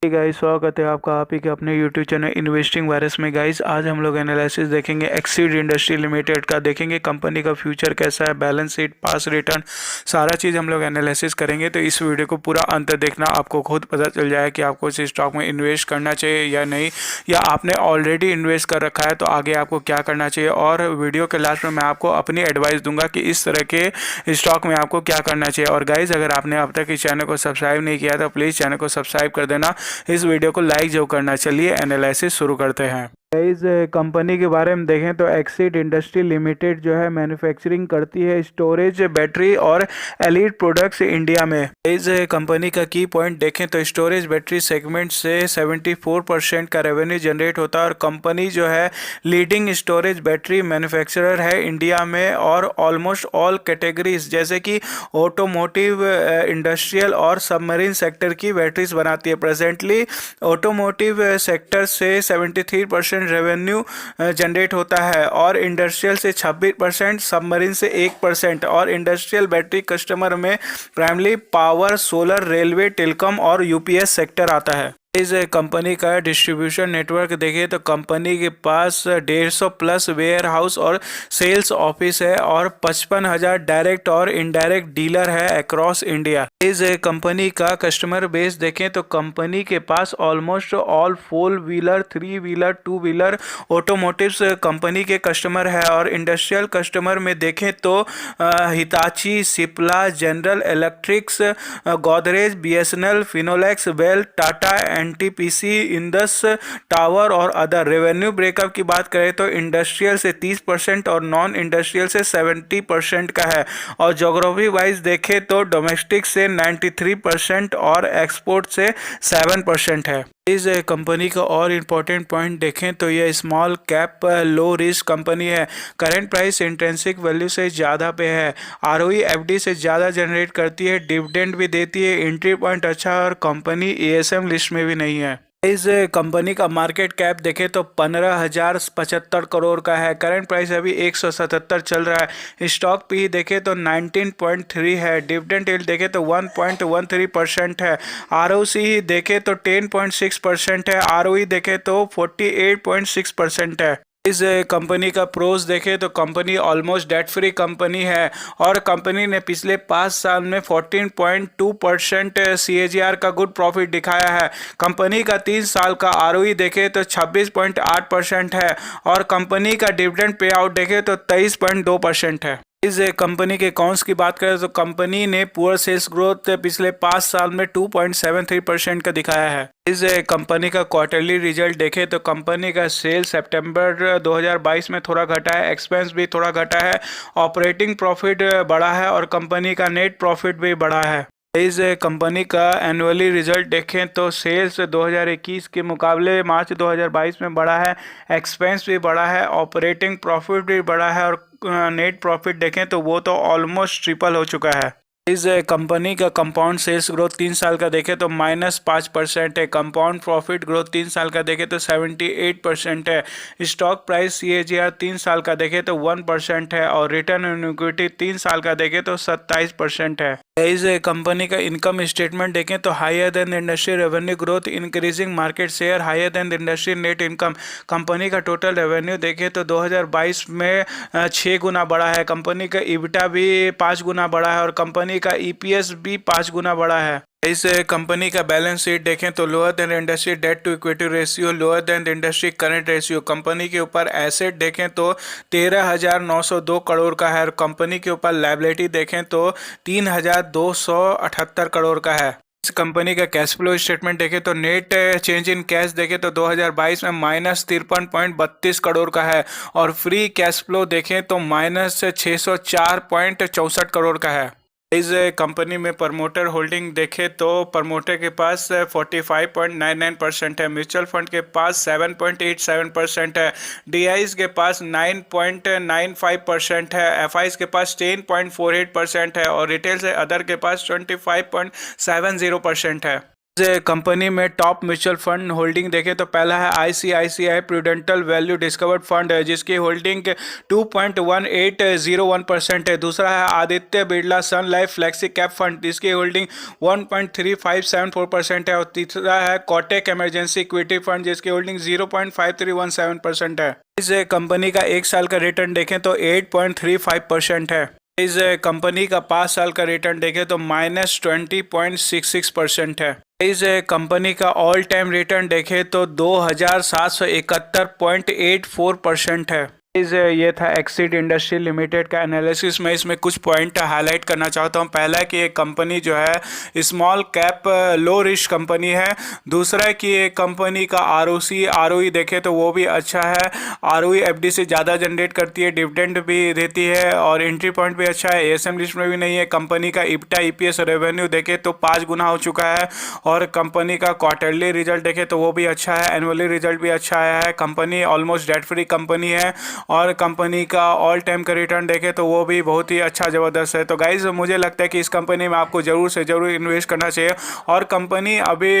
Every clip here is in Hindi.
गाइस, स्वागत है आपका आप ही के अपने यूट्यूब चैनल इन्वेस्टिंग वायरस में। गाइस, आज हम लोग एनालिसिस देखेंगे एक्सीड इंडस्ट्री लिमिटेड का। देखेंगे कंपनी का फ्यूचर कैसा है, बैलेंस शीट, पास रिटर्न, सारा चीज़ हम लोग एनालिसिस करेंगे। तो इस वीडियो को पूरा अंत तक देखना, आपको खुद पता चल जाए कि आपको इस स्टॉक में इन्वेस्ट करना चाहिए या नहीं, या आपने ऑलरेडी इन्वेस्ट कर रखा है तो आगे आपको क्या करना चाहिए। और वीडियो के लास्ट में मैं आपको अपनी एडवाइस दूंगा कि इस तरह के स्टॉक में आपको क्या करना चाहिए। और गाइज, अगर आपने अब तक इस चैनल को सब्सक्राइब नहीं किया तो प्लीज़ चैनल को सब्सक्राइब कर देना, इस वीडियो को लाइक जो करना। चलिए एनालिसिस शुरू करते हैं। इस कंपनी के बारे में देखें तो एक्सिड इंडस्ट्री लिमिटेड जो है मैन्युफैक्चरिंग करती है स्टोरेज, बैटरी और एलीट प्रोडक्ट्स इंडिया में। इस कंपनी का की पॉइंट देखें तो स्टोरेज बैटरी सेगमेंट से 74% का रेवेन्यू जनरेट होता है और कंपनी जो है लीडिंग स्टोरेज बैटरी मैन्युफैक्चरर है इंडिया में। और ऑलमोस्ट ऑल कैटेगरीज जैसे कि ऑटोमोटिव, इंडस्ट्रियल और सबमरीन सेक्टर की बैटरीज बनाती है। प्रेजेंटली ऑटोमोटिव सेक्टर से 73% रेवेन्यू जनरेट होता है और इंडस्ट्रियल से 26%, सबमरीन से 1%। और इंडस्ट्रियल बैटरी कस्टमर में primary power, solar, railway, telecom और यूपीएस सेक्टर आता है। इस कंपनी का डिस्ट्रीब्यूशन नेटवर्क देखें तो कंपनी के पास 150 प्लस वेयर हाउस और सेल्स ऑफिस है और 55,000 डायरेक्ट और इनडायरेक्ट डीलर है अक्रॉस इंडिया। इस कंपनी का कस्टमर बेस देखें तो कंपनी के पास almost all 4 wheeler, 3 wheeler, 2 wheeler automotives company के कस्टमर है। और इंडस्ट्रियल कस्टमर में देखें तो Hitachi, Cipla, General Electrics, Godrej, BSNL, Finolex, BEL, Tata, NTPC, Indus Tower और अदर। रेवेन्यू ब्रेकअप की बात करें तो इंडस्ट्रियल से 30% और नॉन इंडस्ट्रियल से 70% का है। और ज्योग्राफी वाइज देखें तो डोमेस्टिक से 93% और एक्सपोर्ट से 7% है। इस कंपनी का और इम्पोर्टेंट पॉइंट देखें तो यह small cap low risk company है। करंट प्राइस इंट्रिंसिक वैल्यू से ज़्यादा पे है। आरओई एफडी से ज़्यादा जनरेट करती है, डिविडेंड भी देती है, एंट्री पॉइंट अच्छा है और कंपनी एएसएम लिस्ट में भी नहीं है। इस कंपनी का मार्केट कैप देखें तो 15,075 करोड़ का है। करंट प्राइस अभी 177 चल रहा है। स्टॉक पी देखें तो 19.3 है। डिविडेंड यील्ड देखें तो 1.13% है। आरओसी देखें तो 10.6% है। आरओई देखें तो 48.6% है। इस कंपनी का प्रोस देखें तो company almost debt free company है और कंपनी ने पिछले 5 साल में 14.2% CAGR का गुड प्रॉफिट दिखाया है। कंपनी का 3 साल का आरओई देखें तो 26.8% है और कंपनी का डिविडेंड पे आउट देखें तो 23.2% है। इस कंपनी के अकाउंट्स की बात करें तो कंपनी ने पुअर सेल्स ग्रोथ पिछले 5 साल में 2.73% का दिखाया है। इस कंपनी का क्वार्टरली रिजल्ट देखें तो कंपनी का सेल सितंबर 2022 में थोड़ा घटा है, एक्सपेंस भी थोड़ा घटा है, ऑपरेटिंग प्रॉफिट बढ़ा है और कंपनी का नेट प्रॉफिट भी बढ़ा है। इस कंपनी का एनुअली रिजल्ट देखें तो सेल्स 2021 के मुकाबले मार्च 2022 में बढ़ा है, एक्सपेंस भी बढ़ा है, ऑपरेटिंग प्रॉफिट भी बढ़ा है और नेट प्रॉफिट देखें तो वो तो ऑलमोस्ट ट्रिपल हो चुका है। इस कंपनी का कंपाउंड सेल्स ग्रोथ 3 साल का देखें तो -5% है। कंपाउंड प्रॉफिट ग्रोथ 3 साल का देखें तो 78% है। स्टॉक प्राइस CAGR 3 साल का देखें तो 1% है और रिटर्न ऑन इक्विटी 3 साल का देखें तो 27% है। इस कंपनी का इनकम स्टेटमेंट देखें तो higher than industry revenue growth, increasing market share, higher than industry net income. Company का टोटल रेवेन्यू देखें तो 2022 में 6 गुना बढ़ा है। कंपनी का EBITDA भी 5 गुना बढ़ा है और कंपनी का EPS भी 5 गुना बढ़ा है। इस कंपनी का बैलेंस शीट देखें तो lower than industry debt to equity ratio, lower than industry current ratio. Company के ऊपर एसेट देखें तो 13,902 करोड़ का है और कंपनी के ऊपर लायबिलिटी देखें तो 3,278 करोड़ का है। इस कंपनी का कैश फ्लो स्टेटमेंट देखें तो नेट चेंज इन कैश देखें तो 2022 में -53.32 करोड़ का है और फ्री कैश फ्लो देखें तो -604.64 करोड़ का है। इस कंपनी में प्रमोटर होल्डिंग देखें तो प्रमोटर के पास 45.99% है, म्यूचुअल फंड के पास 7.87% है, DIs के पास 9.95% है, FIs के पास 10.48% है और रिटेल से अदर के पास 25.70% है। इस कंपनी में टॉप म्यूचुअल फंड होल्डिंग देखें तो पहला है ICICI Prudential value discovered fund है जिसकी होल्डिंग 2.1801% है। दूसरा है आदित्य बिरला सन लाइफ फ्लेक्सी कैप फंड जिसकी होल्डिंग 1.3574% है। और तीसरा है कोटक इमरजेंसी इक्विटी फंड जिसकी होल्डिंग 0.5317% है। इस कंपनी का एक साल का रिटर्न देखें तो 8.35% है। इस कंपनी का 5 साल का रिटर्न देखें तो -20.66% है। इस कंपनी का ऑल टाइम रिटर्न देखें तो 2771.84% है। ये था एक्सीड इंडस्ट्री लिमिटेड का एनालिसिस। मैं इसमें कुछ पॉइंट हाईलाइट करना चाहता हूँ। पहला है कि ये कंपनी जो है small cap low risk company है। दूसरा है कि ये कंपनी का आरओई देखे तो वो भी अच्छा है। आरओई एफडी से ज़्यादा जनरेट करती है, डिविडेंड भी देती है और एंट्री पॉइंट भी अच्छा है। एएसएम लिस्ट में भी नहीं है। कंपनी का इप्टा ईपीएस रेवेन्यू देखे तो 5 गुना हो चुका है। और कंपनी का क्वार्टरली रिजल्ट देखे तो वो भी अच्छा है। एनुअली रिजल्ट भी अच्छा आया है। Company almost debt free company है। और कंपनी का ऑल टाइम का रिटर्न देखें तो वो भी बहुत ही अच्छा ज़बरदस्त है। तो गाइज़ मुझे लगता है कि इस कंपनी में आपको ज़रूर से ज़रूर इन्वेस्ट करना चाहिए। और कंपनी अभी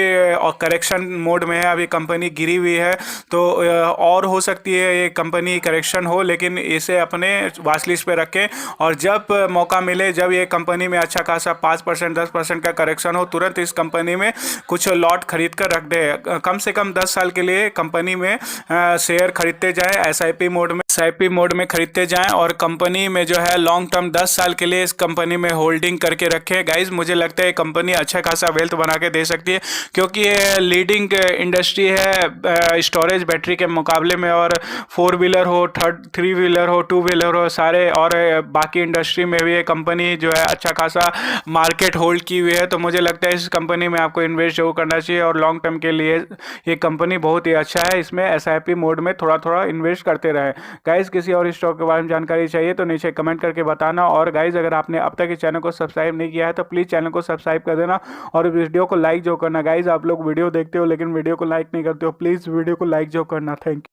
करेक्शन मोड में है, अभी कंपनी गिरी हुई है तो और हो सकती है ये कंपनी करेक्शन हो, लेकिन इसे अपने वाच लिस्ट पे रखें और जब मौका मिले, जब ये कंपनी में अच्छा खासा 5% 10% का करेक्शन हो, तुरंत इस कंपनी में कुछ लॉट खरीद कर रख दे। कम से कम 10 साल के लिए कंपनी में शेयर खरीदते जाए, एसआईपी मोड में खरीदते जाएं और कंपनी में जो है लॉन्ग टर्म 10 साल के लिए इस कंपनी में होल्डिंग करके रखें। गाइज मुझे लगता है कंपनी अच्छा खासा वेल्थ बना के दे सकती है क्योंकि ये लीडिंग इंडस्ट्री है स्टोरेज बैटरी के मुकाबले में। और 4 व्हीलर हो, 3 व्हीलर हो, 2 व्हीलर हो, सारे और बाकी इंडस्ट्री में भी ये कंपनी जो है अच्छा खासा मार्केट होल्ड की हुई है। तो मुझे लगता है इस कंपनी में आपको इन्वेस्ट जरूर करना चाहिए और लॉन्ग टर्म के लिए ये कंपनी बहुत ही अच्छा है। इसमें एसआईपी मोड में थोड़ा थोड़ा इन्वेस्ट करते रहे। गाइज किसी और स्टॉक के बारे में जानकारी चाहिए तो नीचे कमेंट करके बताना। और गाइज अगर आपने अब तक इस चैनल को सब्सक्राइब नहीं किया है तो प्लीज़ चैनल को सब्सक्राइब कर देना और वीडियो को लाइक जो करना। गाइज आप लोग वीडियो देखते हो लेकिन वीडियो को लाइक नहीं करते हो, प्लीज़ वीडियो को लाइक जो करना। Thank you.